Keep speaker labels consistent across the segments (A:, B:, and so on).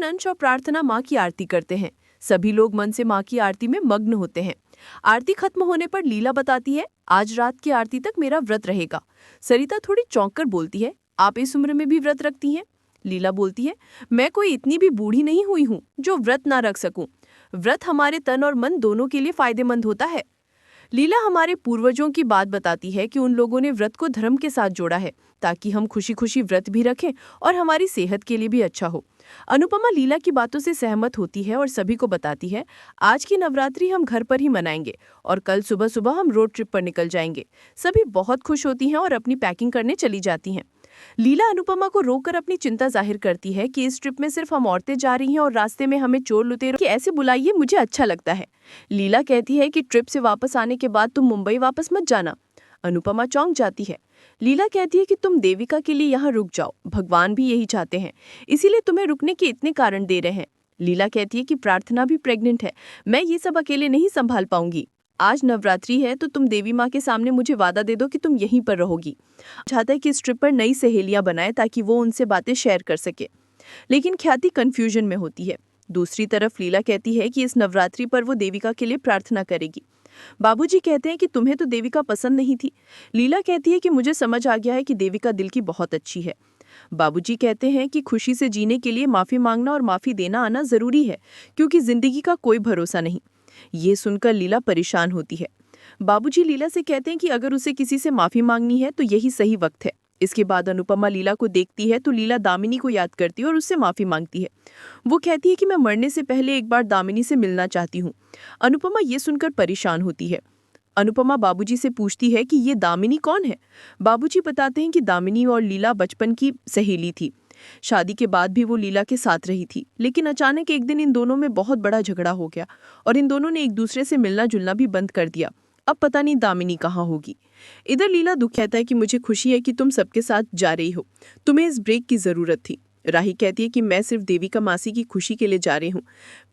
A: अंश और प्रार्थना माँ की आरती करते हैं। सभी लोग मन से माँ की आरती में मग्न होते हैं। आरती खत्म होने पर लीला बताती है, आज रात की आरती तक मेरा व्रत रहेगा। सरिता थोड़ी चौंक कर बोलती है, आप इस उम्र में भी व्रत रखती हैं? लीला बोलती है, मैं कोई इतनी भी बूढ़ी नहीं हुई हूँ जो व्रत ना रख सकूं। व्रत हमारे तन और मन दोनों के लिए फायदेमंद होता है। लीला हमारे पूर्वजों की बात बताती है कि उन लोगों ने व्रत को धर्म के साथ जोड़ा है ताकि हम खुशी खुशी व्रत भी रखें और हमारी सेहत के लिए भी अच्छा हो। अनुपमा लीला की बातों से सहमत होती है और सभी को बताती है, आज की नवरात्रि हम घर पर ही मनाएंगे और कल सुबह सुबह हम रोड ट्रिप पर निकल जाएंगे। सभी बहुत खुश होती हैं और अपनी पैकिंग करने चली जाती हैं। लीला अनुपमा को रोककर अपनी चिंता जाहिर करती है कि इस ट्रिप में सिर्फ हम औरतें जा रही हैं और रास्ते में हमें चोर लुटेरों की ऐसे बुलाइए, मुझे अच्छा लगता है। लीला कहती है कि ट्रिप से वापस आने के बाद तुम मुंबई वापस मत जाना। अनुपमा चौंक जाती है। लीला कहती है कि तुम देविका के लिए यहाँ रुक जाओ, भगवान भी यही चाहते हैं, इसीलिए तुम्हें रुकने के इतने कारण दे रहे हैं। लीला कहती है कि प्रार्थना भी प्रेग्नेंट है, मैं ये सब अकेले नहीं संभाल पाऊंगी। आज नवरात्रि है तो तुम देवी माँ के सामने मुझे वादा दे दो कि तुम यहीं पर रहोगी। चाहता है कि इस ट्रिप पर नई सहेलियां बनाए ताकि वो उनसे बातें शेयर कर सके। लेकिन ख्याति कंफ्यूजन में होती है। दूसरी तरफ लीला कहती है कि इस नवरात्रि पर वो देविका के लिए प्रार्थना करेगी। बाबूजी कहते हैं कि तुम्हें तो देविका पसंद नहीं थी। लीला कहती है कि मुझे समझ आ गया है कि देविका दिल की बहुत अच्छी है। बाबूजी कहते हैं कि खुशी से जीने के लिए माफी मांगना और माफी देना आना जरूरी है, क्योंकि जिंदगी का कोई भरोसा नहीं। ये सुनकर लीला परेशान होती है। बाबूजी लीला से कहते हैं कि अगर उसे किसी से माफी मांगनी है तो यही सही वक्त है। इसके बाद अनुपमा लीला को देखती है तो लीला दामिनी को याद करती है और उससे माफी मांगती है। वो कहती है कि मैं मरने से पहले एक बार दामिनी से मिलना चाहती हूँ। अनुपमा ये सुनकर परेशान होती है। अनुपमा बाबूजी से पूछती है कि ये दामिनी कौन है। बाबूजी बताते हैं कि दामिनी और लीला बचपन की सहेली थी। शादी के बाद भी वो लीला के साथ रही थी, लेकिन अचानक एक दिन इन दोनों में बहुत बड़ा झगड़ा हो गया और इन दोनों ने एक दूसरे से मिलना जुलना भी बंद कर दिया। अब पता नहीं दामिनी कहाँ होगी। इधर लीला दुख कहता है कि मुझे खुशी है कि तुम सबके साथ जा रही हो, तुम्हें इस ब्रेक की जरूरत थी। राही कहती है कि मैं सिर्फ देविका मासी की खुशी के लिए जा रही हूँ।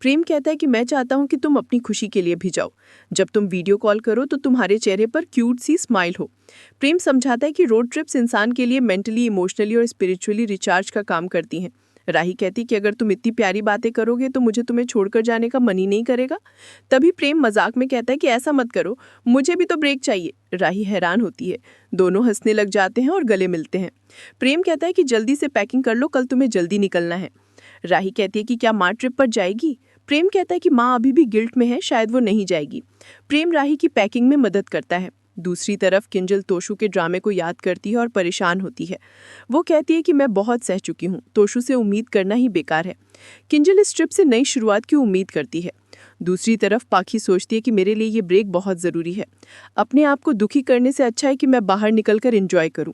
A: प्रेम कहता है कि मैं चाहता हूँ कि तुम अपनी खुशी के लिए भी जाओ। जब तुम वीडियो कॉल करो तो तुम्हारे चेहरे पर क्यूट सी स्माइल हो। प्रेम समझाता है कि रोड ट्रिप्स इंसान के लिए मेंटली, इमोशनली और स्पिरिचुअली रिचार्ज का काम करती हैं। राही कहती कि अगर तुम इतनी प्यारी बातें करोगे तो मुझे तुम्हें छोड़कर जाने का मन ही नहीं करेगा। तभी प्रेम मजाक में कहता है कि ऐसा मत करो, मुझे भी तो ब्रेक चाहिए। राही हैरान होती है। दोनों हंसने लग जाते हैं और गले मिलते हैं। प्रेम कहता है कि जल्दी से पैकिंग कर लो, कल तुम्हें जल्दी निकलना है। राही कहती है कि क्या माँ ट्रिप पर जाएगी? प्रेम कहता है कि माँ अभी भी गिल्ट में है, शायद वो नहीं जाएगी। प्रेम राही की पैकिंग में मदद करता है। दूसरी तरफ किंजल तोशु के ड्रामे को याद करती है और परेशान होती है। वो कहती है कि मैं बहुत सह चुकी हूँ, तोशु से उम्मीद करना ही बेकार है। किंजल इस ट्रिप से नई शुरुआत की उम्मीद करती है। दूसरी तरफ पाखी सोचती है कि मेरे लिए ये ब्रेक बहुत ज़रूरी है। अपने आप को दुखी करने से अच्छा है कि मैं बाहर निकलकर एंजॉय करूं।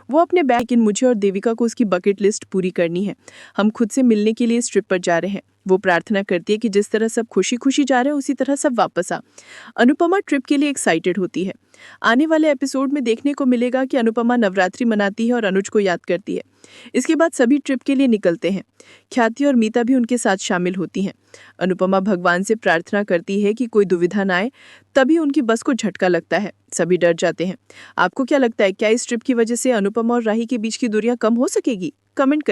A: वो अपने बैग, लेकिन मुझे और देविका को उसकी बकेट लिस्ट पूरी करनी है। हम खुद से मिलने के लिए इस ट्रिप पर जा रहे हैं। वो प्रार्थना करती है कि जिस तरह सब खुशी खुशी जा रहे हैं उसी तरह सब वापस आ। अनुपमा ट्रिप के लिए एक्साइटेड होती है। आने वाले एपिसोड में देखने को मिलेगा कि अनुपमा नवरात्रि मनाती है और अनुज को याद करती है। इसके बाद सभी ट्रिप के लिए निकलते हैं। ख्याति और मीता भी उनके साथ शामिल होती हैं। अनुपमा भगवान से प्रार्थना करती है कि कोई दुविधा ना आए। तभी उनकी बस को झटका लगता है। सभी डर जाते हैं। आपको क्या लगता है, क्या इस ट्रिप की वजह से अनुपमा और राही के बीच की दूरियां कम हो सकेगी? कमेंट